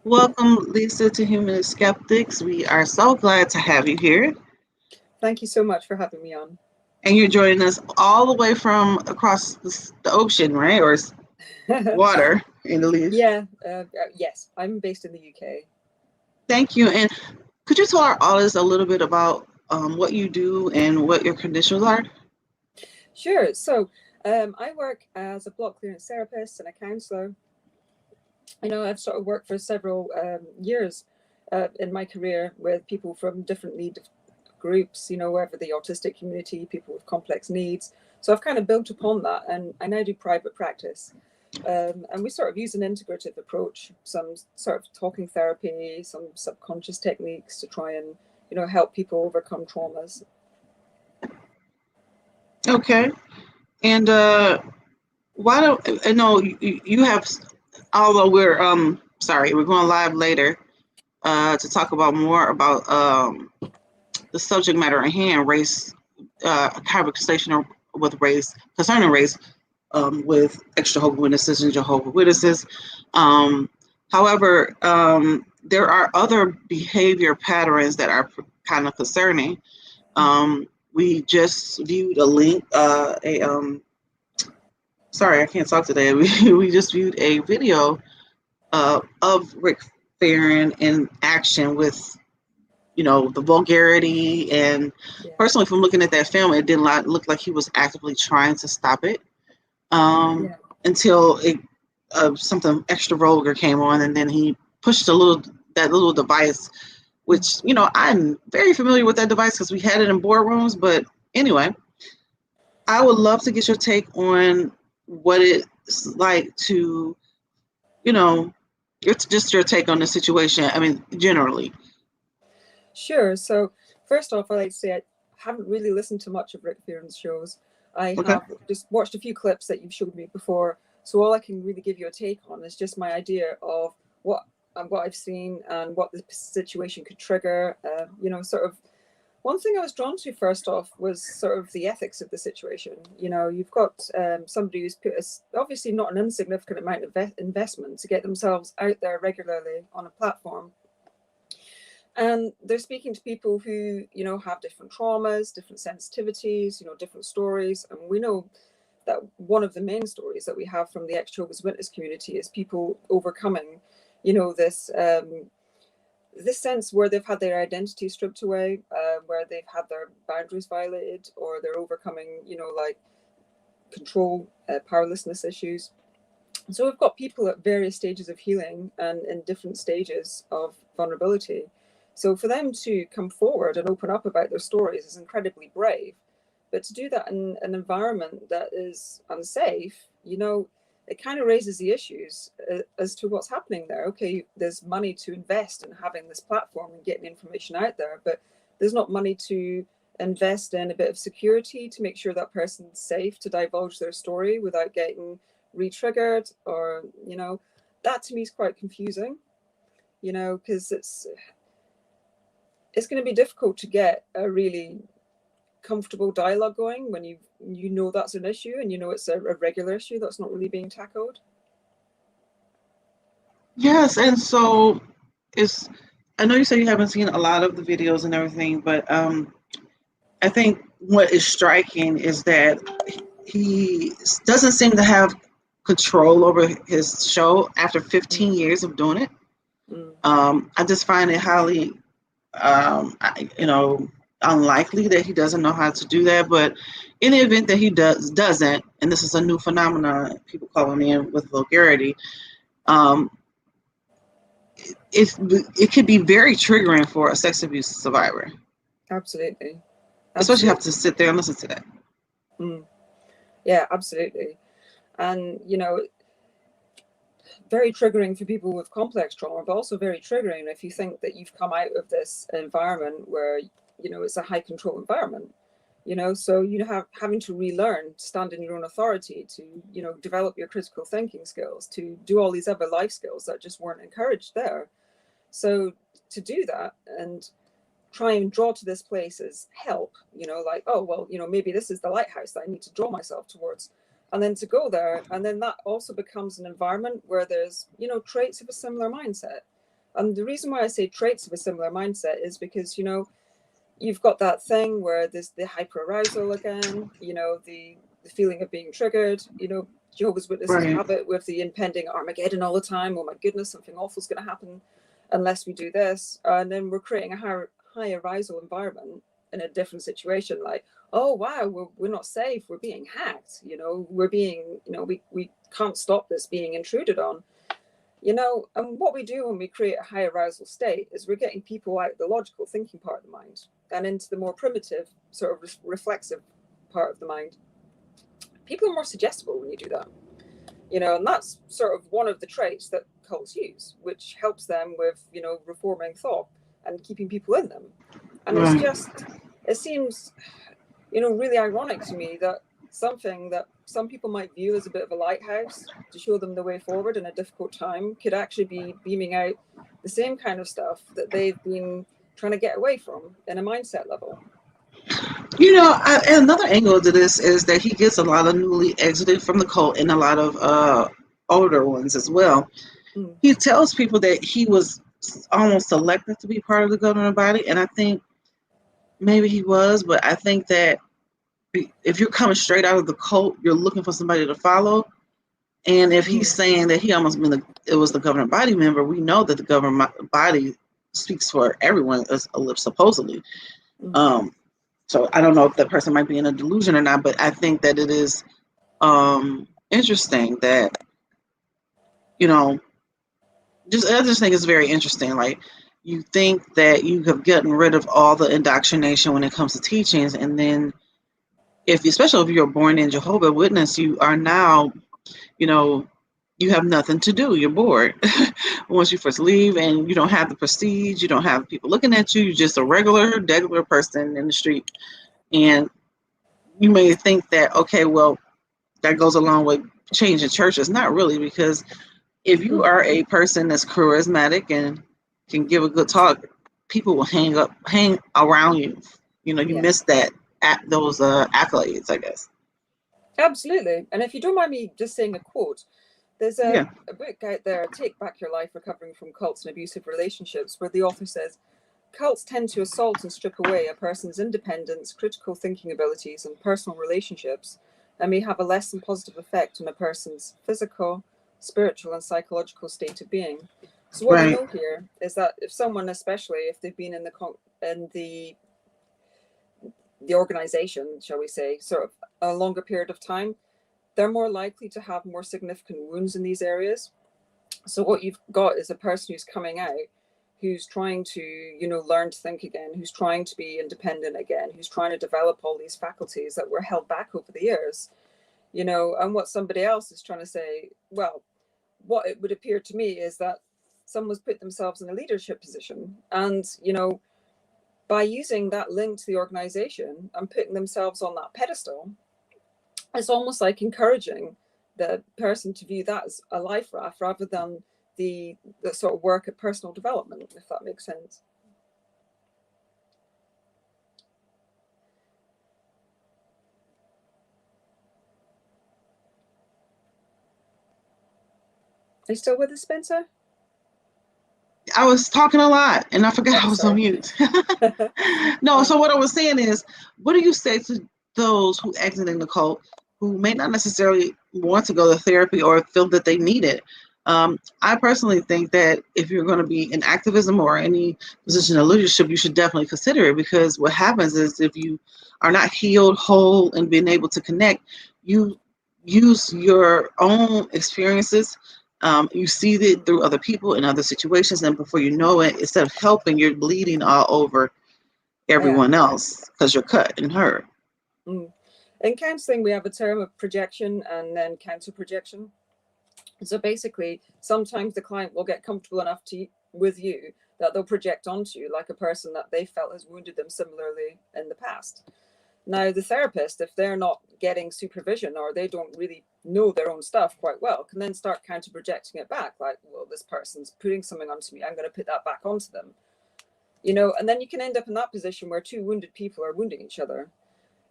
Welcome, Lisa, to Human Skeptics. We are so glad to have you here. Thank you so much for having me on. And you're joining us all the way from across the ocean, right? Or water, in the least. Yeah, yes, I'm based in the UK. Thank you. And could you tell our audience a little bit about what you do and what your conditions are? Sure. I work as a block clearance therapist and a counsellor. I've sort of worked for several years in my career with people from different need groups, whether the autistic community, people with complex needs. So I've kind of built upon that, and I now do private practice. And we sort of use an integrative approach, some sort of talking therapy, some subconscious techniques to try and, help people overcome traumas. Okay. And why don't I know you have, although we're, sorry, we're going live later to talk about more about the subject matter at hand, race, conversation with race, concerning race, with extra Jehovah Witnesses and Jehovah Witnesses. Um, however, there are other behavior patterns that are kind of concerning. We just viewed a link, sorry, I can't talk today. We just viewed a video of Rick Farron in action with the vulgarity. And Yeah. personally, from looking at that film, it did not look like he was actively trying to stop it, um, Yeah. until something extra vulgar came on, and then he pushed that little device, which I'm very familiar with that device because we had it in boardrooms. But anyway, I would love to get your take on what it's like to, you know, it's just your take on the situation. I mean, generally. Sure. So first off, I like to say I haven't really listened to much of Rick Farron's shows. I Okay. have just watched a few clips that you've showed me before. So all I can really give you a take on is just my idea of what I've seen and what the situation could trigger. Sort of one thing I was drawn to first off was sort of the ethics of the situation. You've got somebody who's put obviously not an insignificant amount of investment to get themselves out there regularly on a platform, and they're speaking to people who have different traumas, different sensitivities, different stories. And we know that one of the main stories that we have from the ex-Jehovah's Witness community is people overcoming this this sense where they've had their identity stripped away, where they've had their boundaries violated, or they're overcoming like control, powerlessness issues. So we've got people at various stages of healing and in different stages of vulnerability. So for them to come forward and open up about their stories is incredibly brave. But to do that in an environment that is unsafe, it kind of raises the issues as to what's happening there. Okay, there's money to invest in having this platform and getting information out there, but there's not money to invest in a bit of security to make sure that person's safe to divulge their story without getting re-triggered, or that to me is quite confusing, because it's going to be difficult to get a really comfortable dialogue going when you know that's an issue, and it's a regular issue that's not really being tackled. Yes, and so it's. I know you said you haven't seen a lot of the videos and everything, but I think what is striking is that he doesn't seem to have control over his show after 15 Mm, years of doing it. mm, I just find it highly, unlikely that he doesn't know how to do that. But in the event that he doesn't, and this is a new phenomenon, people calling in with vulgarity, um, it could be very triggering for a sex abuse survivor, absolutely. especially have to Absolutely. sit there and listen to that. Mm, yeah, absolutely. And very triggering for people with complex trauma, but also very triggering if you think that you've come out of this environment where it's a high control environment. So having to relearn to stand in your own authority, to develop your critical thinking skills, to do all these other life skills that just weren't encouraged there. So to do that and try and draw to this place as help, like, oh well, maybe this is the lighthouse that I need to draw myself towards, and then to go there, and then that also becomes an environment where there's traits of a similar mindset. And the reason why I say traits of a similar mindset is because, you know, you've got that thing where there's the hyperarousal again, you know, the feeling of being triggered, you know, Jehovah's Witnesses Right. have it with the impending Armageddon all the time. Oh my goodness, something awful is going to happen unless we do this. And then we're creating a high arousal environment in a different situation. Like, oh, wow, we're not safe. We're being hacked. You know, we're being, you know, we can't stop this being intruded on. You know, and what we do when we create a high arousal state is we're getting people out of the logical thinking part of the mind and into the more primitive, sort of reflexive part of the mind. People are more suggestible when you do that, you know, and that's sort of one of the traits that cults use, which helps them with, you know, reforming thought and keeping people in them. And it's Right. just, it seems, you know, really ironic to me that something that some people might view as a bit of a lighthouse to show them the way forward in a difficult time could actually be beaming out the same kind of stuff that they've been trying to get away from in a mindset level. You know, and another angle to this is that he gets a lot of newly exited from the cult and a lot of older ones as well. Mm. He tells people that he was almost selected to be part of the governing body, and I think maybe he was, but I think that if you're coming straight out of the cult, you're looking for somebody to follow. And if he's saying that he almost been it was the governing body member, we know that the governing body speaks for everyone, supposedly. So I don't know if that person might be in a delusion or not, but I think that it is interesting that, you know, I just think it's very interesting. Like, you think that you have gotten rid of all the indoctrination when it comes to teachings, and then especially if you're born in Jehovah's Witness, you are now, you know, you have nothing to do. You're bored once you first leave, and you don't have the prestige. You don't have people looking at you. You're just a regular person in the street. And you may think that, okay, well, that goes along with changing churches. Not really, because if you are a person that's charismatic and can give a good talk, people will hang around you. You know, you miss that at those accolades, I guess. Absolutely. And if you don't mind me just saying a quote, there's a book out there, Take Back Your Life, Recovering from Cults and Abusive Relationships, where the author says, cults tend to assault and strip away a person's independence, critical thinking abilities, and personal relationships, and may have a less than positive effect on a person's physical, spiritual, and psychological state of being. So what we know here is that if someone, especially if they've been in the organization, shall we say, sort of a longer period of time, they're more likely to have more significant wounds in these areas. So what you've got is a person who's coming out, who's trying to, you know, learn to think again, who's trying to be independent again, who's trying to develop all these faculties that were held back over the years, you know, and what somebody else is trying to say, well, what it would appear to me is that someone's put themselves in a leadership position, and, you know, by using that link to the organization and putting themselves on that pedestal, it's almost like encouraging the person to view that as a life raft rather than the sort of work at personal development, if that makes sense. Are you still with us, Spencer? I was talking a lot and I forgot I was on mute. No, so what I was saying is, what do you say to those who exiting the cult who may not necessarily want to go to therapy or feel that they need it? I personally think that if you're going to be in activism or any position of leadership, you should definitely consider it, because what happens is if you are not healed, whole, and being able to connect, you use your own experiences. You see it through other people in other situations, and before you know it, instead of helping, you're bleeding all over everyone else because you're cut and hurt. In counseling, we have a term of projection and then counter projection. So basically, sometimes the client will get comfortable enough with you that they'll project onto you like a person that they felt has wounded them similarly in the past. Now, the therapist, if they're not getting supervision or they don't really know their own stuff quite well, can then start counter projecting it back, like, well, this person's putting something onto me, I'm going to put that back onto them. You know, and then you can end up in that position where two wounded people are wounding each other,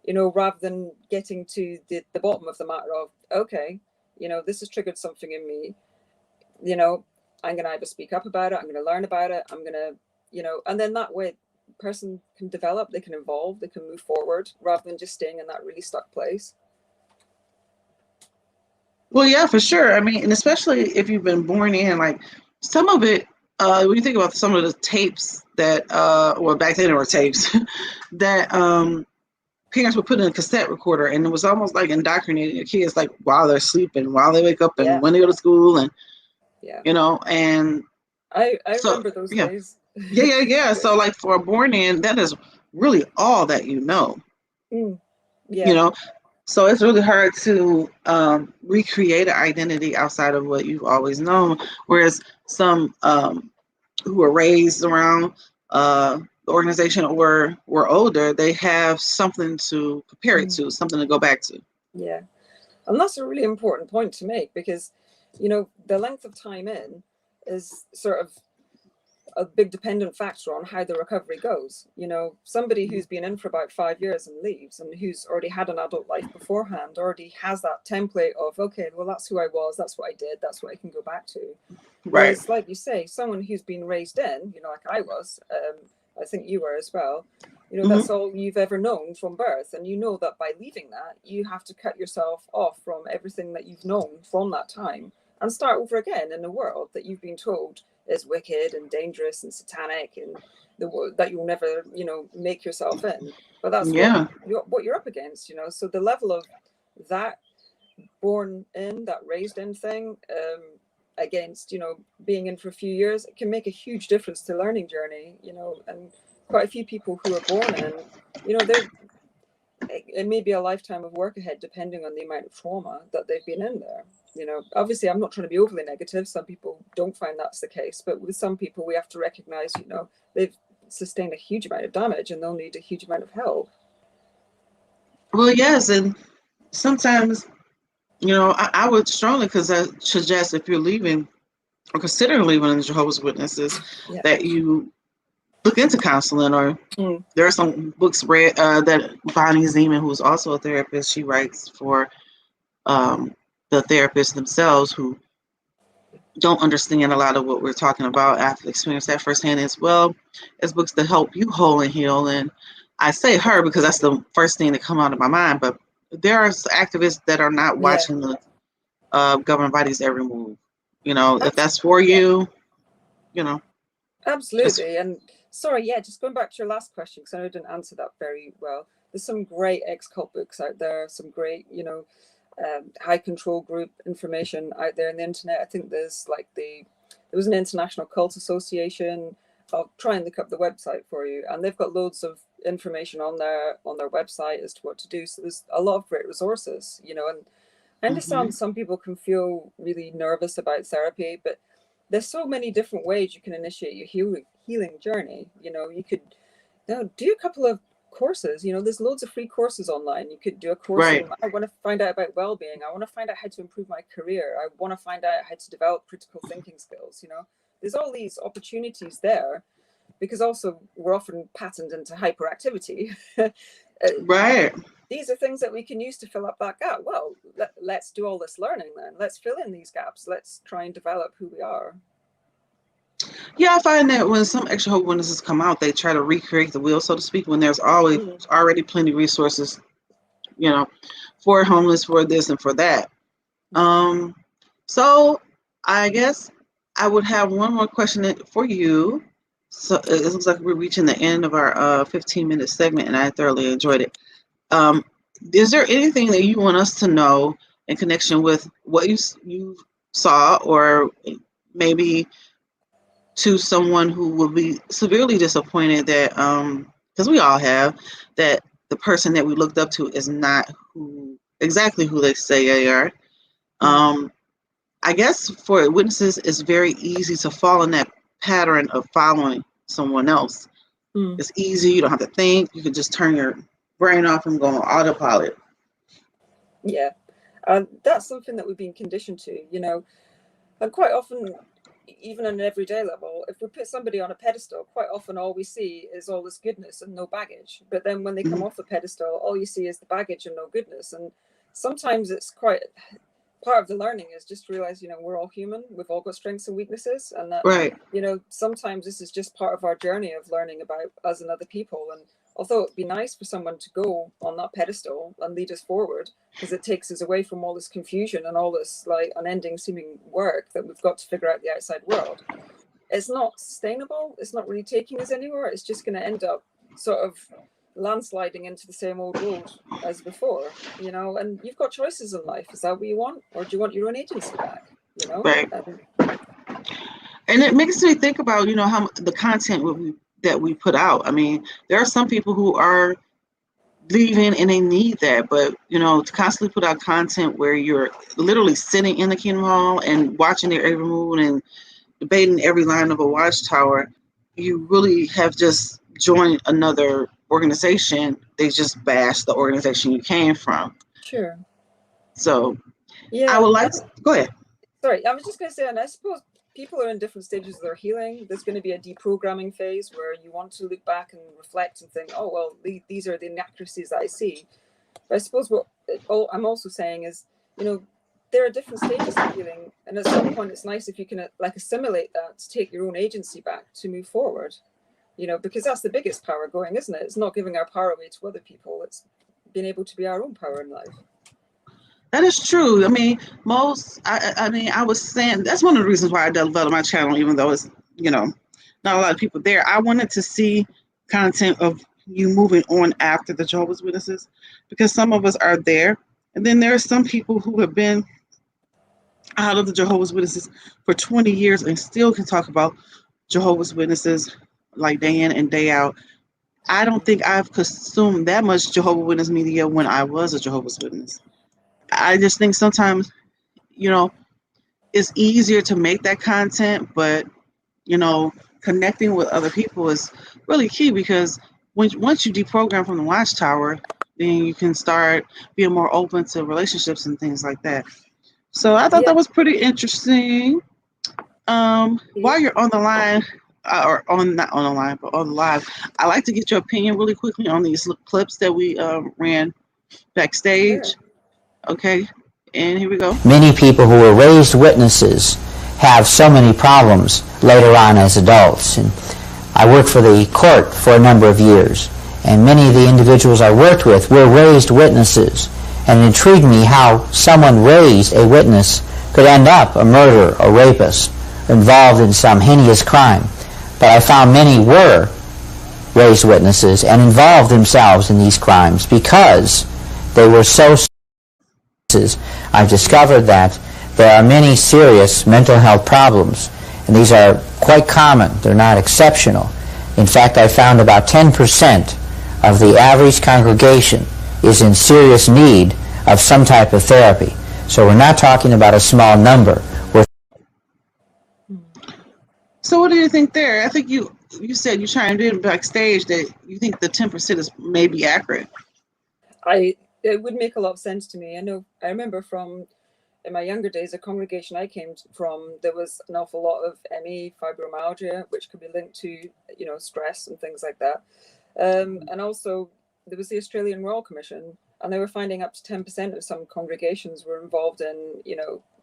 you know, rather than getting to the bottom of the matter of, okay, you know, this has triggered something in me, you know, I'm going to either speak up about it, I'm going to learn about it, I'm going to, and then that way person can develop, they can evolve, they can move forward rather than just staying in that really stuck place. Well, yeah, for sure. I mean, and especially if you've been born in, like some of it, when you think about some of the tapes that, well, back then there were tapes that parents would put in a cassette recorder, and it was almost like indoctrinating your kids, like while they're sleeping, while they wake up, and when they go to school, and and I so, remember those days. Yeah. So, like for a born in, that is really all that you know. So it's really hard to recreate an identity outside of what you've always known. Whereas some who were raised around the organization or were older, they have something to compare it to, something to go back to. Yeah. And that's a really important point to make, because, the length of time in is sort of a big dependent factor on how the recovery goes. Somebody who's been in for about 5 years and leaves, and who's already had an adult life beforehand, already has that template of, okay, well, that's who I was, that's what I did, that's what I can go back to. Right. Whereas, like you say, someone who's been raised in, like I was, I think you were as well, that's all you've ever known from birth. And that by leaving that, you have to cut yourself off from everything that you've known from that time and start over again in a world that you've been told is wicked and dangerous and satanic, and that you'll never, make yourself in. But that's what you're up against, So the level of that born in, that raised in thing, against, being in for a few years, it can make a huge difference to learning journey, and quite a few people who are born in, it may be a lifetime of work ahead, depending on the amount of trauma that they've been in there. Obviously, I'm not trying to be overly negative. Some people don't find that's the case, but with some people, we have to recognize, they've sustained a huge amount of damage and they'll need a huge amount of help. Well, yes, and sometimes, I would strongly suggest if you're leaving or considering leaving the Jehovah's Witnesses, that you look into counseling, or there are some books read that Bonnie Zeman, who's also a therapist, she writes for the therapists themselves who don't understand a lot of what we're talking about after experienced that firsthand, as well as books that help you whole and heal. And I say her because that's the first thing that come out of my mind, but there are activists that are not watching the government bodies every move. If that's for you, Absolutely. And sorry, just going back to your last question, because I know I didn't answer that very well. There's some great ex-cult books out there, some great, high control group information out there on the internet. I think there was an International Cult Association. I'll try and look up the website for you, and they've got loads of information on their website as to what to do. So there's a lot of great resources, and I understand some people can feel really nervous about therapy, but there's so many different ways you can initiate your healing journey. You could do a couple of courses. There's loads of free courses online. You could do a course on, I want to find out about well-being. I want to find out how to improve my career. I want to find out how to develop critical thinking skills. There's all these opportunities there, because also we're often patterned into hyperactivity. Right. These are things that we can use to fill up that gap. Well, let's do all this learning then. Let's fill in these gaps. Let's try and develop who we are. Yeah, I find that when some extra hope witnesses come out, they try to recreate the wheel, so to speak, when there's already plenty of resources, for homeless, for this and for that. So I guess I would have one more question for you. So it looks like we're reaching the end of our 15-minute segment, and I thoroughly enjoyed it. Is there anything that you want us to know in connection with what you saw, or maybe to someone who will be severely disappointed that, because we all have, that the person that we looked up to is not exactly who they say they are? I guess for witnesses, it's very easy to fall in that pattern of following someone else. It's easy. You don't have to think. You can just turn your brain off and go on autopilot. Yeah. That's something that we've been conditioned to, and quite often, even on an everyday level, if we put somebody on a pedestal, quite often all we see is all this goodness and no baggage. But then when they come off the pedestal, all you see is the baggage and no goodness. And sometimes it's quite part of the learning is just to realize, we're all human. We've all got strengths and weaknesses, and that, Right. sometimes this is just part of our journey of learning about us and other people. And although it'd be nice for someone to go on that pedestal and lead us forward, because it takes us away from all this confusion and all this like unending seeming work that we've got to figure out the outside world, it's not sustainable. It's not really taking us anywhere. It's just going to end up sort of landsliding into the same old road as before, and you've got choices in life. Is that what you want, or do you want your own agency back? Right. And it makes me think about, how the content that we put out. I mean, there are some people who are leaving and they need that, but to constantly put out content where you're literally sitting in the Kingdom Hall and watching their every move and debating every line of a watchtower, you really have just joined another organization. They just bash the organization you came from. Sure. So yeah, I would like to go ahead. Sorry, I was just going to say, and I suppose people are in different stages of their healing. There's going to be a deprogramming phase where you want to look back and reflect and think, oh, well, these are the inaccuracies that I see. But I suppose what I'm also saying is, there are different stages of healing. And at some point, it's nice if you can assimilate that to take your own agency back to move forward, because that's the biggest power going, isn't it? It's not giving our power away to other people. It's being able to be our own power in life. That is true. I mean, I was saying that's one of the reasons why I developed my channel, even though it's, not a lot of people there. I wanted to see content of you moving on after the Jehovah's Witnesses, because some of us are there. And then there are some people who have been out of the Jehovah's Witnesses for 20 years and still can talk about Jehovah's Witnesses like day in and day out. I don't think I've consumed that much Jehovah's Witness media when I was a Jehovah's Witness. I just think sometimes, it's easier to make that content, but, connecting with other people is really key, because once you deprogram from the watchtower, then you can start being more open to relationships and things like that. So I thought that was pretty interesting. While you're on the line, not on the line, but on the live, I'd like to get your opinion really quickly on these clips that we ran backstage. Sure. Okay, and here we go. Many people who were raised witnesses have so many problems later on as adults. And I worked for the court for a number of years, and many of the individuals I worked with were raised witnesses. And it intrigued me how someone raised a witness could end up a murderer, a rapist, involved in some heinous crime. But I found many were raised witnesses and involved themselves in these crimes because they were so. I've discovered that there are many serious mental health problems, and these are quite common. They're not exceptional. In fact, I found about 10% of the average congregation is in serious need of some type of therapy. So we're not talking about a small number. So what do you think there? I think you said you chimed in backstage that you think the 10% is maybe accurate. It would make a lot of sense to me. I remember from in my younger days, a congregation I came from, there was an awful lot of ME, fibromyalgia, which could be linked to, stress and things like that. And also there was the Australian Royal Commission, and they were finding up to 10% of some congregations were involved in,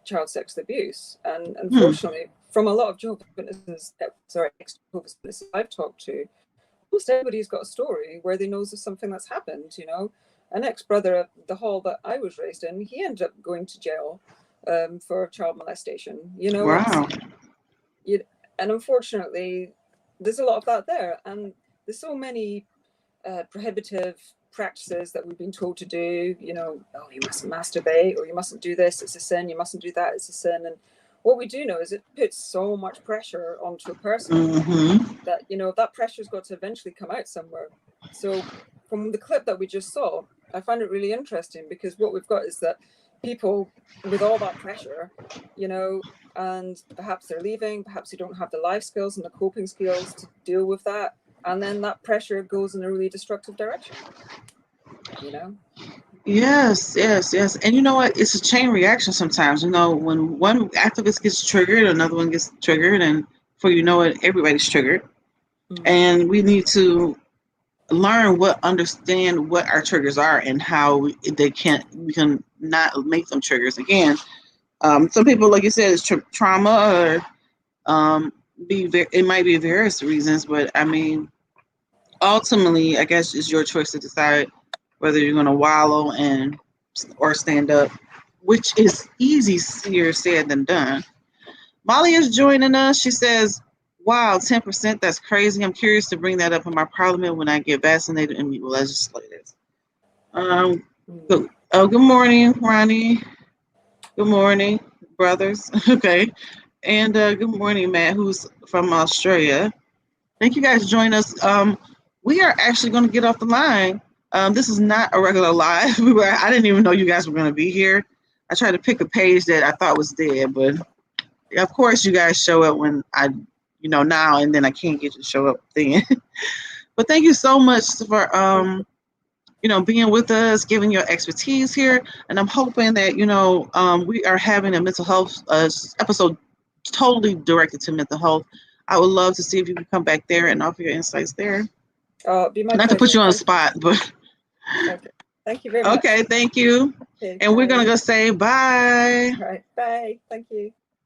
child sex abuse. And unfortunately, from a lot of Jehovah's Witnesses, ex-Jehovah's Witnesses I've talked to, almost everybody's got a story where they knows of something that's happened, An ex-brother at the hall that I was raised in, he ended up going to jail for child molestation, Wow. And unfortunately, there's a lot of that there. And there's so many prohibitive practices that we've been told to do, oh, you mustn't masturbate, or you mustn't do this, it's a sin, you mustn't do that, it's a sin. And what we do know is it puts so much pressure onto a person that, that pressure's got to eventually come out somewhere. So from the clip that we just saw, I find it really interesting, because what we've got is that people with all that pressure, and perhaps they're leaving, perhaps they don't have the life skills and the coping skills to deal with that. And then that pressure goes in a really destructive direction, Yes. And you know what? It's a chain reaction sometimes. When one activist gets triggered, another one gets triggered, and before you know it, everybody's triggered. And we need to understand what our triggers are and how we can not make them triggers again. Some people, like you said, it's trauma, or it might be various reasons, but I mean, ultimately, I guess it's your choice to decide whether you're going to wallow or stand up, which is easier said than done. Molly is joining us. She says, wow, 10%, that's crazy. I'm curious to bring that up in my parliament when I get vaccinated and meet with legislators. Good morning, Ronnie. Good morning, brothers. Okay. And good morning, Matt, who's from Australia. Thank you guys for joining us. We are actually going to get off the line. This is not a regular live. I didn't even know you guys were going to be here. I tried to pick a page that I thought was dead, but of course you guys show up when now, and then I can't get you to show up then. But thank you so much for being with us, giving your expertise here. And I'm hoping that, we are having a mental health episode totally directed to mental health. I would love to see if you can come back there and offer your insights there. Be my Not pleasure. to put you on the spot, but. Okay. Thank you very much. Okay, thank you. Okay, and we're going to go say bye. All right, bye. Thank you.